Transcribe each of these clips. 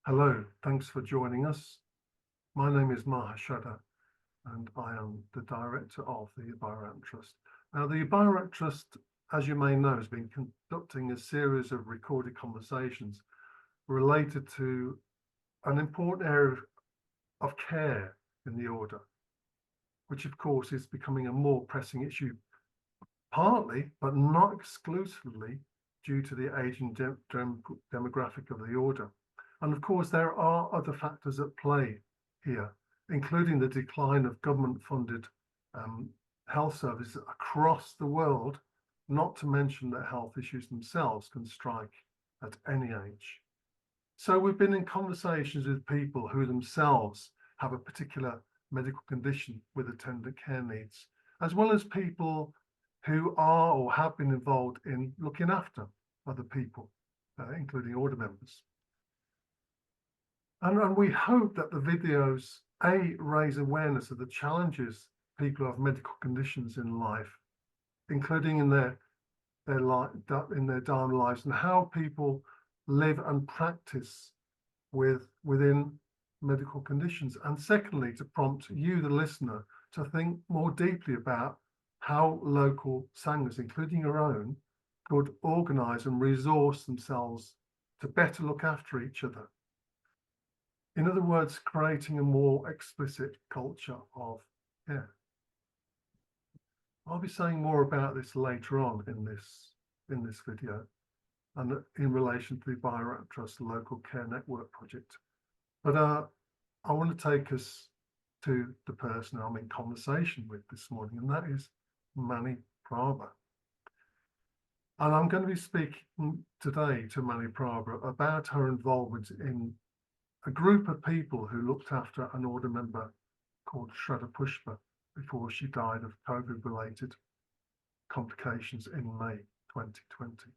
Hello, thanks for joining us. My name is Mahashada and I am the director of the Biorat Trust. Now, the Biorat Trust, as you may know, has been conducting a series of recorded conversations related to an important area of care in the order, which of course is becoming a more pressing issue, partly, but not exclusively, due to the aging demographic of the order. And of course, there are other factors at play here, including the decline of government-funded health services across the world, not to mention that health issues themselves can strike at any age. So we've been in conversations with people who themselves have a particular medical condition with attendant care needs, as well as people who are or have been involved in looking after other people, including order members. And we hope that the videos, raise awareness of the challenges people who have medical conditions in life, including in their dying lives, and how people live and practice within medical conditions. And secondly, to prompt you, the listener, to think more deeply about how local sangers, including your own, could organise and resource themselves to better look after each other. In other words, creating a more explicit culture of care. I'll be saying more about this later on in this video, and in relation to the Biorat Trust Local Care Network project. But I want to take us to the person I'm in conversation with this morning, and that is Maniprabha. And I'm going to be speaking today to Maniprabha about her involvement in a group of people who looked after an order member called Shraddhapushpa before she died of COVID-related complications in May 2020.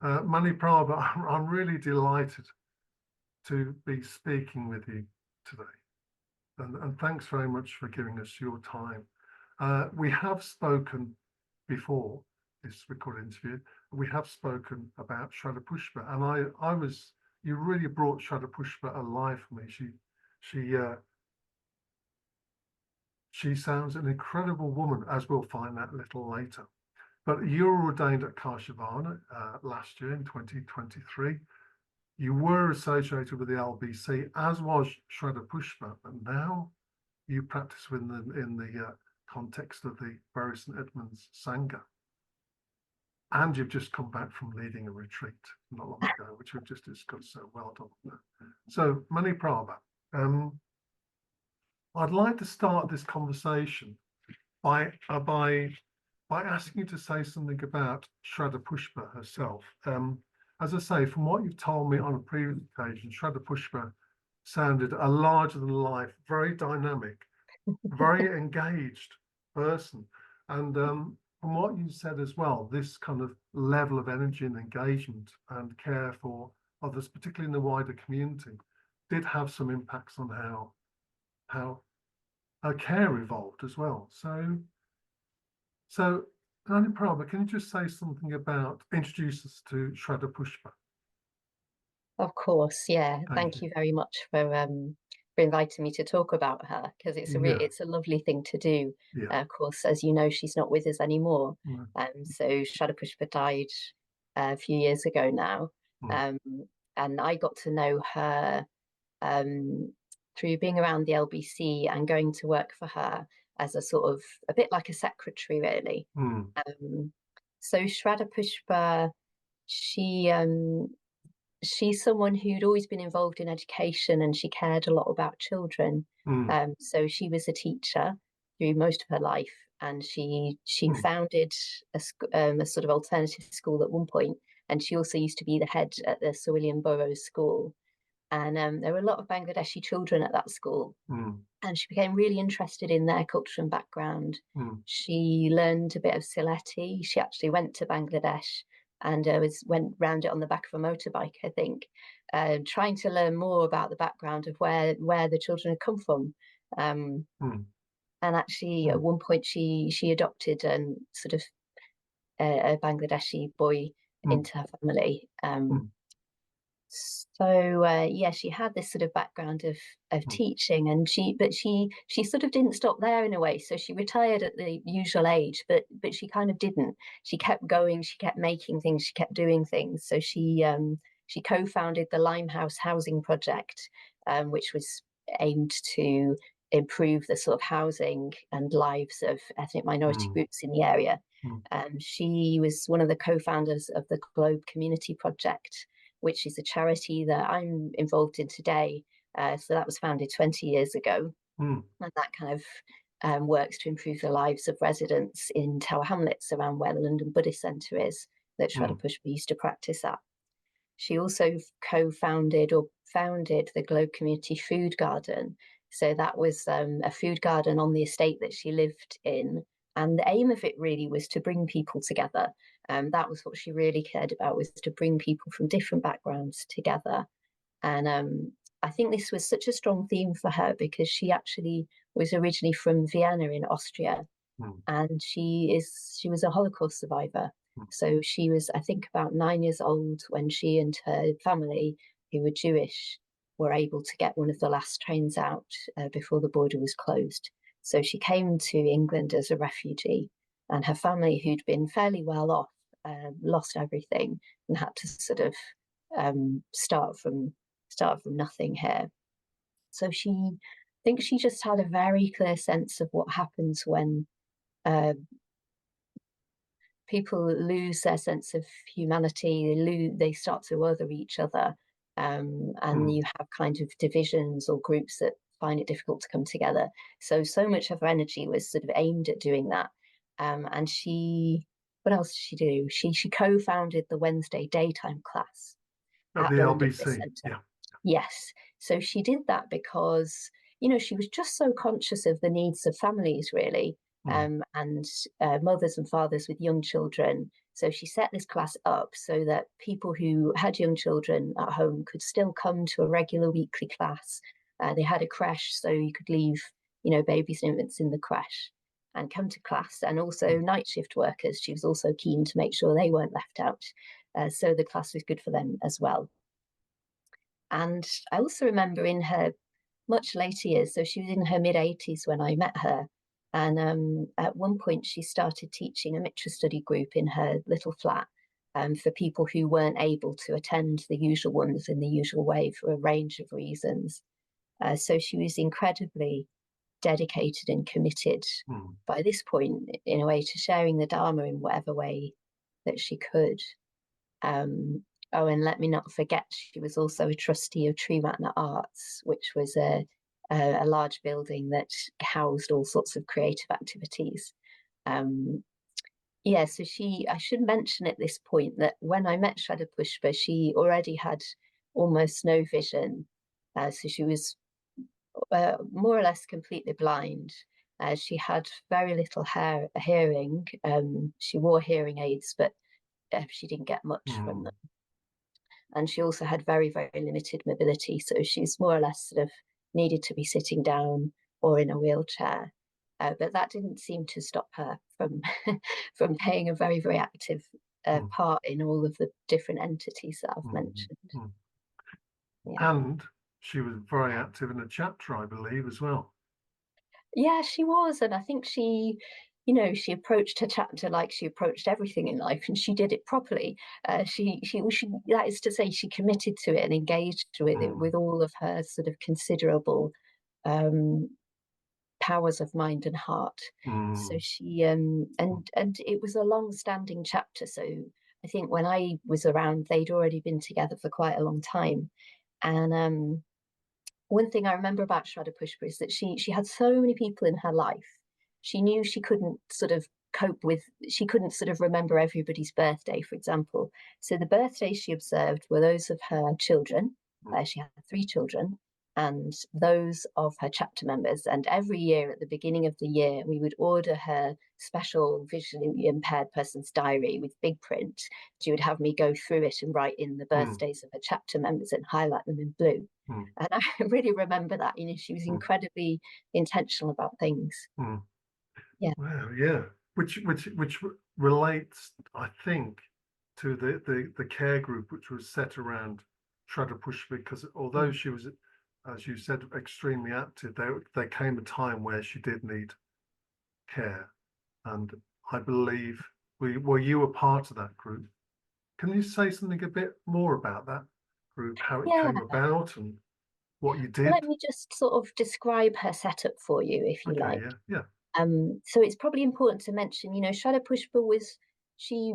Maniprabha, I'm really delighted to be speaking with you today. And thanks very much for giving us your time. We have spoken before this recorded interview. We have spoken about Shraddhapushpa, and you really brought Shraddhapushpa alive for me. She sounds an incredible woman, as we'll find out a little later. But you were ordained at Kashavana last year in 2023. You were associated with the LBC, as was Shraddhapushpa, but now you practice in the context of the Bury St Edmunds Sangha. And you've just come back from leading a retreat not long ago, which we've just discussed, so well done. So, Maniprabha, I'd like to start this conversation by asking you to say something about Shraddhapushpa herself. As I say, from what you've told me on a previous occasion, Shraddhapushpa sounded a larger-than-life, very dynamic, very engaged person. And from what you said as well, this kind of level of energy and engagement and care for others, particularly in the wider community, did have some impacts on how her care evolved as well. So Maniprabha, can you just say something introduce us to Shraddhapushpa? Of course, yeah. Thank you very much for inviting me to talk about her, because it's a lovely thing to do. Yeah. Of course, as you know, she's not with us anymore. So Shraddhapushpa died a few years ago now, and I got to know her through being around the LBC and going to work for her as a bit like a secretary, really. So Shraddhapushpa, she's someone who'd always been involved in education, and she cared a lot about children. So she was a teacher through most of her life, and she founded a sort of alternative school at one point, and she also used to be the head at the Sir William Burroughs School. And there were a lot of Bangladeshi children at that school, and she became really interested in their culture and background. She learned a bit of Sylheti. She actually went to Bangladesh and went round it on the back of a motorbike, I think, trying to learn more about the background of where the children had come from. And actually, at one point, she adopted sort of a Bangladeshi boy into her family. So yeah, she had this sort of background of Mm, teaching, and she sort of didn't stop there in a way. So she retired at the usual age, but she kind of didn't. She kept going. She kept making things. She kept doing things. So she co-founded the Limehouse Housing Project, which was aimed to improve the sort of housing and lives of ethnic minority mm, groups in the area. mm, She was one of the co-founders of the Globe Community Project, which is a charity that I'm involved in today. So that was founded 20 years ago, mm, and that kind of works to improve the lives of residents in Tower Hamlets around where the London Buddhist Centre is, that mm. Shraddhapushpa used to practice at. She also co-founded or founded the Globe Community Food Garden. So that was a food garden on the estate that she lived in. And the aim of it really was to bring people together. That was what she really cared about, was to bring people from different backgrounds together. And I think this was such a strong theme for her because she actually was originally from Vienna in Austria, Mm, and she was a Holocaust survivor. mm, So she was, I think, about 9 years old when she and her family, who were Jewish, were able to get one of the last trains out before the border was closed. So she came to England as a refugee, and her family, who'd been fairly well off, lost everything and had to sort of start from nothing here. So I think she just had a very clear sense of what happens when uh, people lose their sense of humanity. They start to other each other, and mm. you have kind of divisions or groups that find it difficult to come together. So much of her energy was sort of aimed at doing that. And what else did she do? She co-founded the Wednesday daytime class At at the the London Buddhist LBC, Centre. yeah. Yes. So she did that because, she was just so conscious of the needs of families, really, Mm, and mothers and fathers with young children. So she set this class up so that people who had young children at home could still come to a regular weekly class. They had a creche, so you could leave, babies and infants in the creche and come to class. And also mm, night shift workers, she was also keen to make sure they weren't left out. So the class was good for them as well. And I also remember in her much later years, so she was in her mid 80s when I met her. And at one point, she started teaching a mitra study group in her little flat for people who weren't able to attend the usual ones in the usual way for a range of reasons. So she was incredibly dedicated and committed mm, by this point, in a way, to sharing the Dharma in whatever way that she could. Um, oh, and let me not forget, she was also a trustee of Treematna Arts, which was a large building that housed all sorts of creative activities. Um, yeah, so I should mention at this point that when I met Shraddhapushpa, she already had almost no vision. So she was more or less completely blind. She had very little hearing. She wore hearing aids, but she didn't get much from mm, them. And she also had very, very limited mobility. So she's more or less sort of needed to be sitting down or in a wheelchair. But that didn't seem to stop her from from playing a very, very active mm, part in all of the different entities that I've mm, mentioned. mm. Yeah. And she was very active in a chapter, I believe, as well. Yeah, she was. And I think she approached her chapter like she approached everything in life, and she did it properly. She, that is to say, she committed to it and engaged with it Mm, with all of her sort of considerable um, powers of mind and heart. So mm, she and it was a long-standing chapter. So I think when I was around, they'd already been together for quite a long time. And one thing I remember about Shraddhapushpa is that she had so many people in her life. She knew she couldn't sort of she couldn't sort of remember everybody's birthday, for example. So the birthdays she observed were those of her children. mm, She had 3 children, and those of her chapter members. And every year at the beginning of the year, we would order her special visually impaired person's diary with big print. She would have me go through it and write in the mm, birthdays of her chapter members and highlight them in blue. mm, And I really remember that, she was mm, incredibly intentional about things. mm. Yeah. Wow, yeah. Which relates, I think, to the care group which was set around Shraddhapushpa, because although she was, as you said, extremely active, there came a time where she did need care. And I believe you were part of that group. Can you say something a bit more about that group, how it Yeah, came about and what you did? let me just sort of describe her setup for you, if you Okay, like. yeah. So it's probably important to mention, Shraddhapushpa was, she,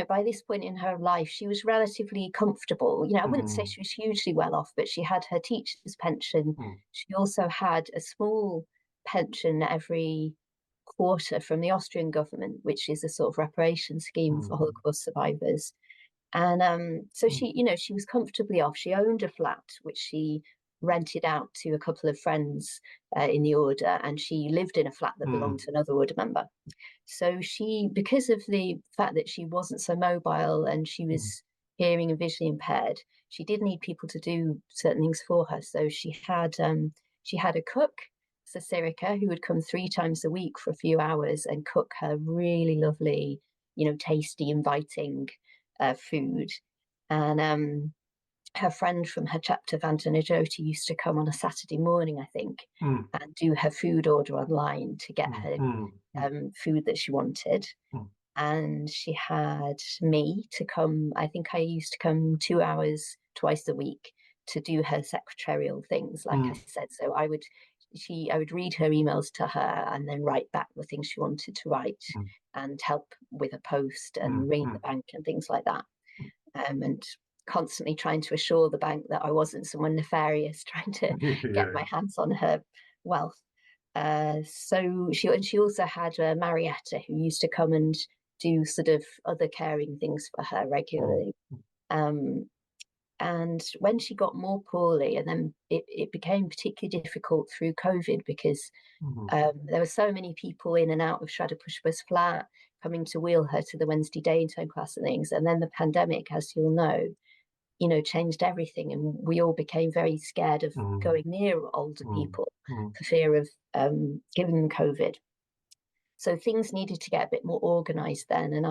by this point in her life, she was relatively comfortable. I wouldn't say she was hugely well off, but she had her teacher's pension. She also had a small pension every quarter from the Austrian government, which is a sort of reparation scheme for Holocaust survivors. And so she was comfortably off. She owned a flat, which she rented out to a couple of friends in the order, and she lived in a flat that belonged to another order member. So she, because of the fact that she wasn't so mobile and she was hearing and visually impaired, she did need people to do certain things for her. So she had a cook, Sasirika, who would come 3 times a week for a few hours and cook her really lovely, tasty, inviting food. And her friend from her chapter, Vandana Jyoti, used to come on a Saturday morning, I think, and do her food order online to get her food that she wanted. And she had me to come. I think I used to come 2 hours twice a week to do her secretarial things, like I said. So I would read her emails to her and then write back the things she wanted to write and help with a post and ring the bank and things like that. And constantly trying to assure the bank that I wasn't someone nefarious trying to get my hands on her wealth. So she also had Marietta, who used to come and do sort of other caring things for her regularly. And when she got more poorly, and then it became particularly difficult through COVID because there were so many people in and out of Shraddhapushpa's flat coming to wheel her to the Wednesday daytime class and things. And then the pandemic, as you'll know, changed everything. And we all became very scared of going near older people for fear of giving them COVID. So things needed to get a bit more organized then. And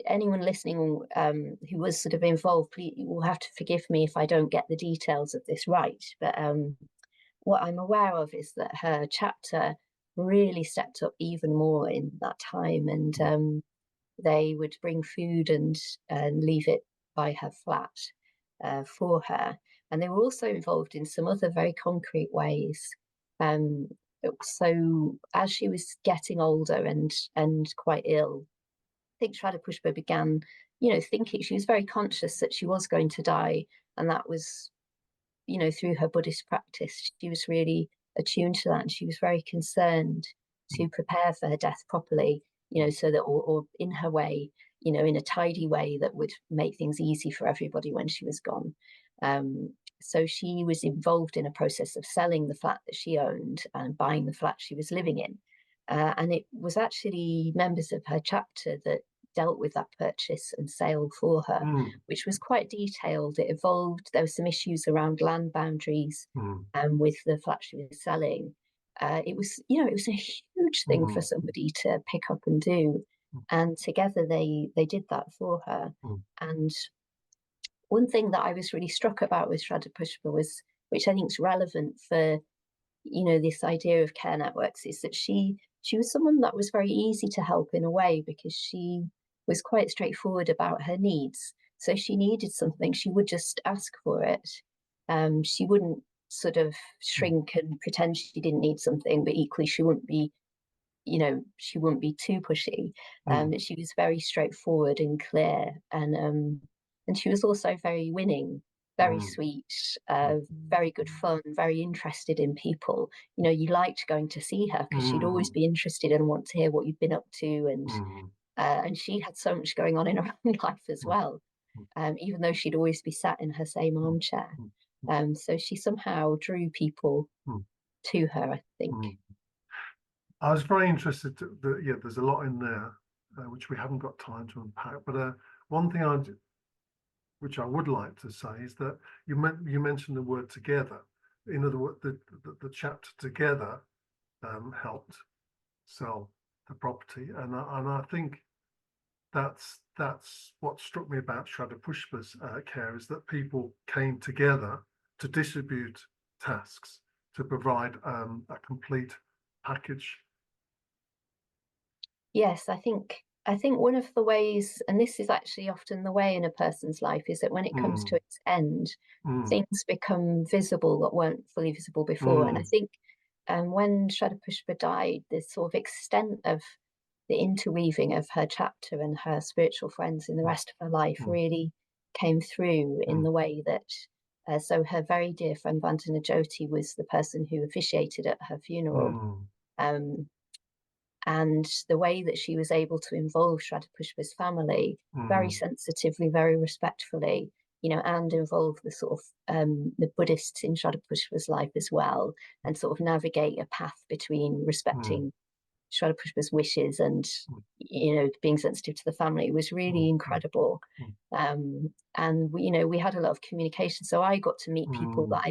anyone listening who was sort of involved, please, you will have to forgive me if I don't get the details of this right. But what I'm aware of is that her chapter really stepped up even more in that time, and they would bring food and leave it by her flat for her. And they were also involved in some other very concrete ways. So as she was getting older and quite ill, I think Shraddhapushpa began, thinking she was very conscious that she was going to die, and that was, through her Buddhist practice, she was really attuned to that, and she was very concerned to prepare for her death properly, so that, or in her way, in a tidy way that would make things easy for everybody when she was gone. So she was involved in a process of selling the flat that she owned and buying the flat she was living in. And it was actually members of her chapter that dealt with that purchase and sale for her, which was quite detailed. It evolved. There were some issues around land boundaries with the flat she was selling. It was a huge thing for somebody to pick up and do. And together they did that for her. And one thing that I was really struck about with Shraddhapushpa was, which I think is relevant for, this idea of care networks, is that she was someone that was very easy to help in a way because she was quite straightforward about her needs. So she needed something, she would just ask for it. She wouldn't sort of shrink and pretend she didn't need something, but equally she wouldn't be too pushy. She was very straightforward and clear, and she was also very winning, very sweet, very good fun, very interested in people. You liked going to see her because she'd always be interested and want to hear what you'd been up to, and she had so much going on in her own life as well, even though she'd always be sat in her same armchair. So she somehow drew people to her, I think. I was very interested. There's a lot in there which we haven't got time to unpack. But one thing which I would like to say is that you mentioned the word together. In other words, the chapter together helped sell the property, and I think that's that's what struck me about Shraddhapushpa's care, is that people came together to distribute tasks, to provide a complete package. Yes, I think one of the ways, and this is actually often the way in a person's life, is that when it comes to its end, things become visible that weren't fully visible before. And I think when Shraddhapushpa died, the sort of extent of the interweaving of her chapter and her spiritual friends in the rest of her life really came through in the way that so her very dear friend Vandana Jyoti was the person who officiated at her funeral. Um, and the way that she was able to involve Shraddhapushpa's family very sensitively, very respectfully, and involve the sort of the Buddhists in Shraddhapushpa's life as well, and sort of navigate a path between respecting Shraddhapushpa's wishes and being sensitive to the family was really incredible. And we had a lot of communication, so I got to meet people that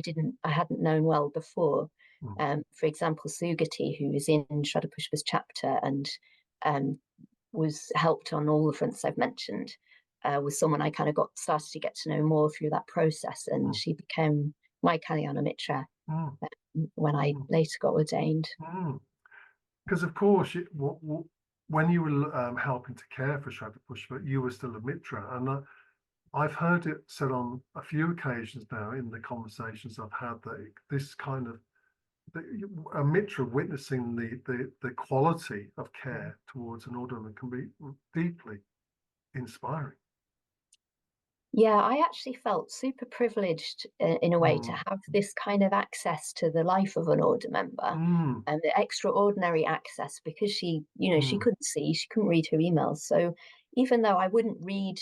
I hadn't known well before. For example, Sugati, who is in Shraddhapushpa's chapter and was helped on all the fronts I've mentioned, was someone I kind of started to get to know more through that process, and she became my Kalyana Mitra when I later got ordained. Because of course, when you were helping to care for Shraddhapushpa, you were still a Mitra, and I've heard it said on a few occasions now in the conversations I've had that this kind of a Mitra witnessing the quality of care towards an orderly can be deeply inspiring. Yeah, I actually felt super privileged in a way to have this kind of access to the life of an order member, and the extraordinary access, because she couldn't see, she couldn't read her emails. So even though I wouldn't read,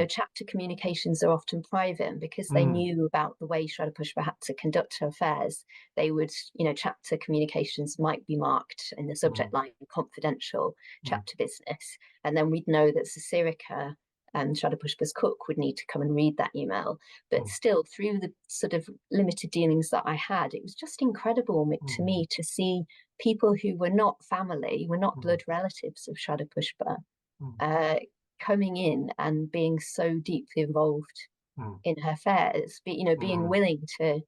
chapter communications are often private, and because they knew about the way Shraddhapushpa had to conduct her affairs, they would, chapter communications might be marked in the subject line confidential, chapter business, and then we'd know that Sasirika and Shraddhapushpa's cook would need to come and read that email. But still, through the sort of limited dealings that I had, it was just incredible to me to see people who were not family, were not blood relatives of Shraddhapushpa, coming in and being so deeply involved in her affairs, being willing to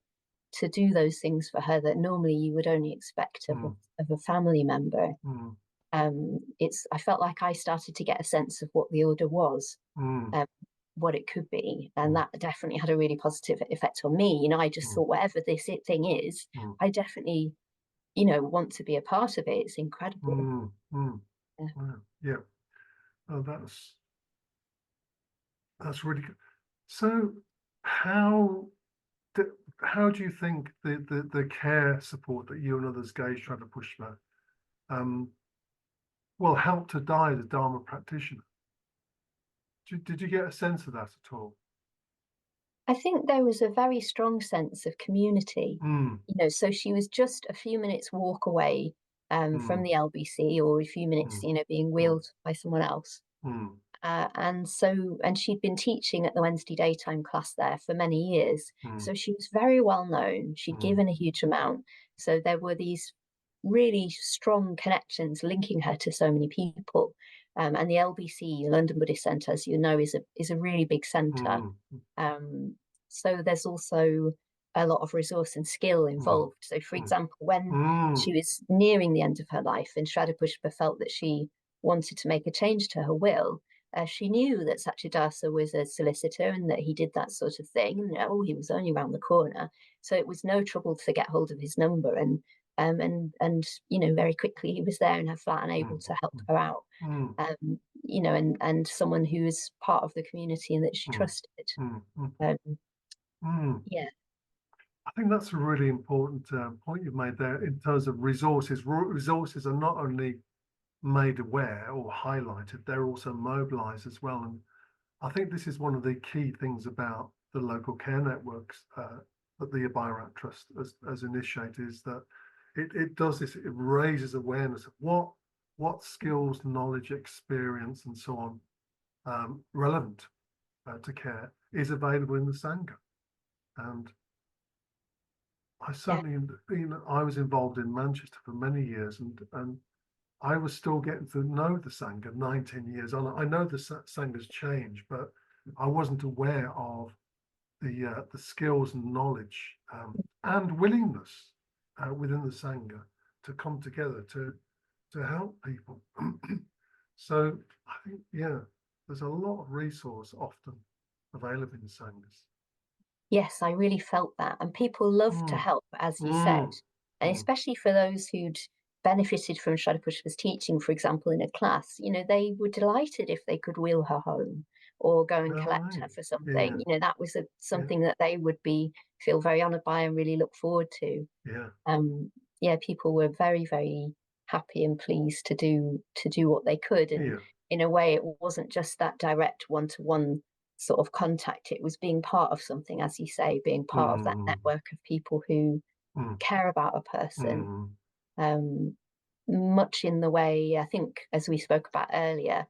do those things for her that normally you would only expect of a family member. I felt like I started to get a sense of what the order was, what it could be, and that definitely had a really positive effect on me. I just thought, whatever this thing is, I definitely, want to be a part of it. It's incredible. Yeah. Oh, that's really good. So how do you think the care support that you and others gave Shraddhapushpa help to die as a Dharma practitioner? Did you get a sense of that at all? I think there was a very strong sense of community. So she was just a few minutes walk away from the LBC, or a few minutes, being wheeled by someone else. And she'd been teaching at the Wednesday daytime class there for many years. So she was very well known. She'd given a huge amount. So there were these really strong connections linking her to so many people. And the LBC, London Buddhist Centre, as you know, is a really big centre. So there's also a lot of resource and skill involved. So, for example, when she was nearing the end of her life and Shraddhapushpa felt that she wanted to make a change to her will, she knew that Satyadasa was a solicitor and that he did that sort of thing. And he was only around the corner, so it was no trouble to get hold of his number. And very quickly he was there in her flat and able to help her out. And someone who was part of the community and that she trusted. Yeah. I think that's a really important point you've made there in terms of resources. Resources are not only made aware or highlighted, they're also mobilized as well. And I think this is one of the key things about the local care networks that the Abhirat Trust has initiated, is that it does this, it raises awareness of what skills, knowledge, experience, and so on relevant to care is available in the Sangha. And I certainly, I was involved in Manchester for many years, and I was still getting to know the Sangha 19 years on. I know the Sangha's changed, but I wasn't aware of the skills and knowledge and willingness within the Sangha to come together to help people. So I think, yeah, there's a lot of resource often available in Sanghas. Yes, I really felt that. And people love to help, as you said. And especially for those who'd benefited from Shraddhapushpa's teaching, for example, in a class, they were delighted if they could wheel her home or go and collect her for something. That was something that they would feel very honoured by and really look forward to. People were very, very happy and pleased to do what they could. And in a way, it wasn't just that direct one-to-one sort of contact. It was being part of something, as you say, being part of that network of people who care about a person. Much in the way, I think, as we spoke about earlier.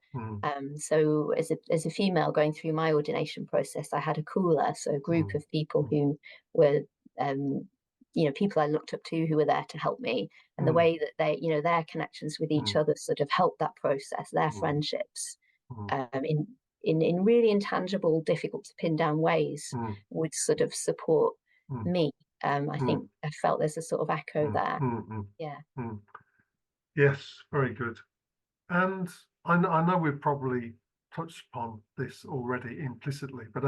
So as a female going through my ordination process, I had a cooler, so a group of people who were people I looked up to, who were there to help me, and the way that they, their connections with each other sort of helped that process, their friendships, in really intangible, difficult to pin down ways, would sort of support me. I think I felt there's a sort of echo there. Yes, very good. And I know we've probably touched upon this already implicitly, but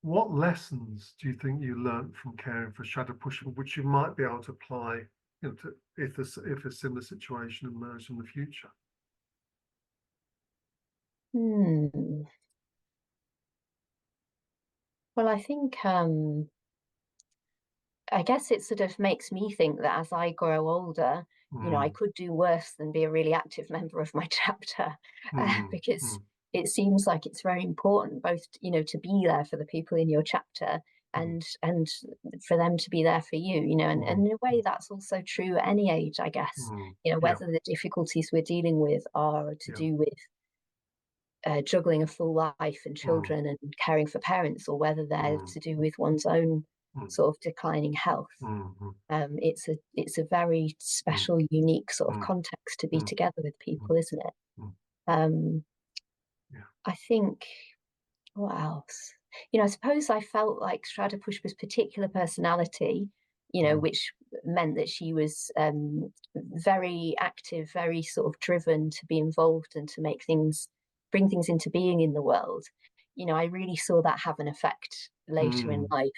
what lessons do you think you learned from caring for Shraddhapushpa, which you might be able to apply, to, if a similar situation emerged in the future? Well, I think I guess it sort of makes me think that as I grow older, I could do worse than be a really active member of my chapter, because it seems like it's very important both, to be there for the people in your chapter and for them to be there for you, and in a way that's also true at any age, I guess, whether the difficulties we're dealing with are to do with juggling a full life and children and caring for parents, or whether they're to do with one's own sort of declining health. It's a very special, unique sort of context to be together with people, isn't it? I think, what else? I suppose I felt like Shraddhapushpa's particular personality, which meant that she was very active, very sort of driven to be involved and to bring things into being in the world. I really saw that have an effect later in life.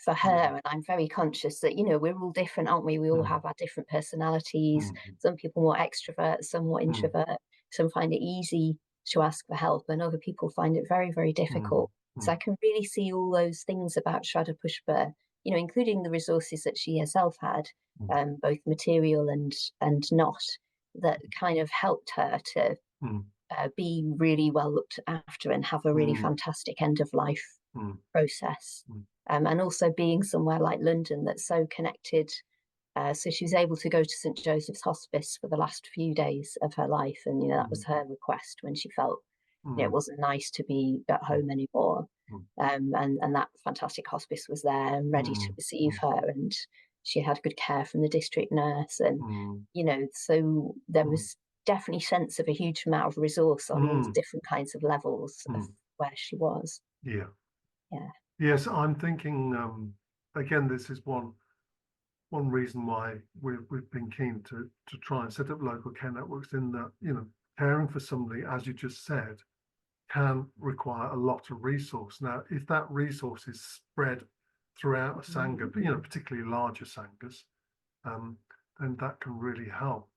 For her, and I'm very conscious that we're all different, aren't we? We all have our different personalities. Some people more extrovert, some more introvert. Some find it easy to ask for help, and other people find it very, very difficult. So I can really see all those things about Shraddhapushpa, including the resources that she herself had, both material and not, that kind of helped her to be really well looked after and have a really fantastic end of life process. And also being somewhere like London that's so connected. So she was able to go to St. Joseph's Hospice for the last few days of her life. And, that was her request when she felt it wasn't nice to be at home anymore. And that fantastic hospice was there and ready to receive her. And she had good care from the district nurse. And, so there was definitely sense of a huge amount of resource on all different kinds of levels of where she was. Yes, I'm thinking, again, this is one reason why we've been keen to try and set up local care networks, in that, caring for somebody, as you just said, can require a lot of resource. Now, if that resource is spread throughout a Sangha, particularly larger Sanghas, then that can really help.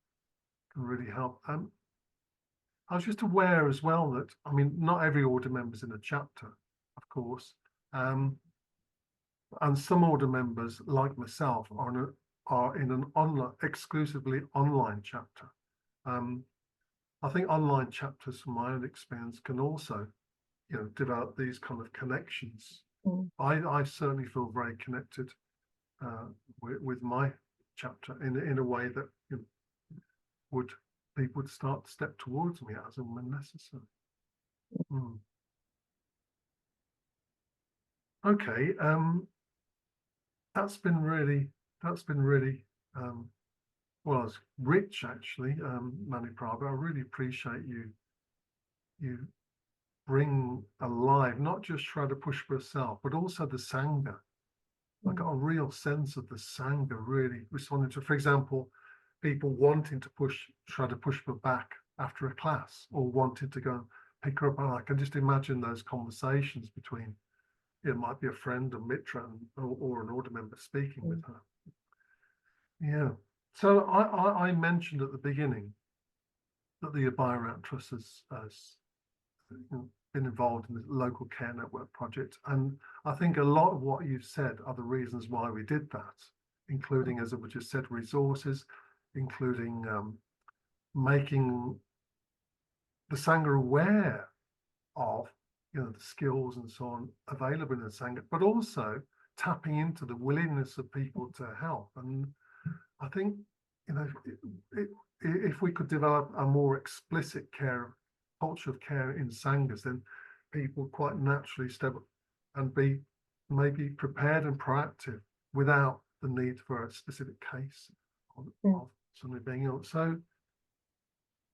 I was just aware as well that, not every order member's in a chapter, of course. And some order members, like myself, are in an exclusively online chapter. I think online chapters, from my own experience, can also, develop these kind of connections. I certainly feel very connected with my chapter in a way that people would start to step towards me as and when necessary. Okay. That's been really well, it's rich actually, Maniprabha. I really appreciate you bring alive not just Shraddhapushpa herself, but also the Sangha. I got a real sense of the Sangha really responding to, for example, people wanting to push Shraddhapushpa back after a class, or wanted to go and pick her up. And I can just imagine those conversations between, it might be a friend, a mitra, or an order member speaking with her. Yeah. So I mentioned at the beginning that the Abhayarant Trust has been involved in the local care network project. And I think a lot of what you've said are the reasons why we did that, including, as we just said, resources, including making the Sangha aware of, the skills and so on available in the Sangha, but also tapping into the willingness of people to help. And I think, if we could develop a more explicit culture of care in Sanghas, then people quite naturally step up and be maybe prepared and proactive without the need for a specific case of somebody being ill. So,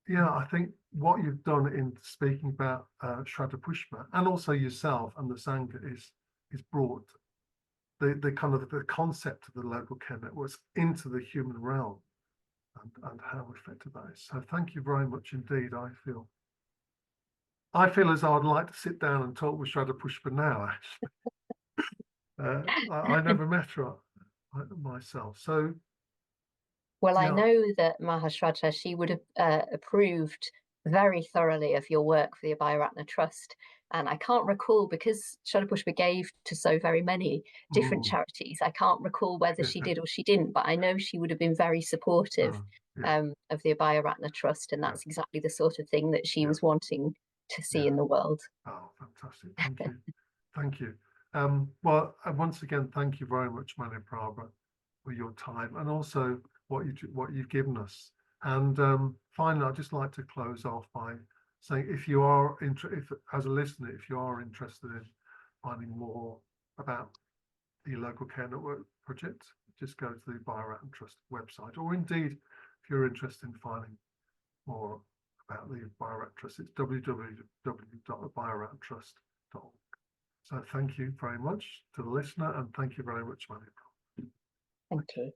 yeah, I think what you've done in speaking about Shraddhapushpa, and also yourself and the Sangha, is brought the kind of the concept of the local care networks into the human realm, and how effective that is. So thank you very much indeed. I feel as though I'd like to sit down and talk with Shraddhapushpa now, actually. I never met her myself. So, well, yeah. I know that Mahashraddha, she would have approved very thoroughly of your work for the Abhayarana Trust. And I can't recall, because Shraddhapushpa gave to so very many different charities, I can't recall whether she did or she didn't, but I know she would have been very supportive of the Abhayarana Trust. And that's exactly the sort of thing that she was wanting to see in the world. Oh, fantastic. Thank you. Thank you. Well, once again, thank you very much, Maniprabha, for your time, and also what you've given us. And finally, I'd just like to close off by saying, if you are as a listener, if you are interested in finding more about the local care network project, just go to the Abhayarant Trust website, or indeed, if you're interested in finding more about the Abhayarant Trust, it's www.abhayaranttrust.org. So thank you very much to the listener, and thank you very much, Maniprabha. Thank you.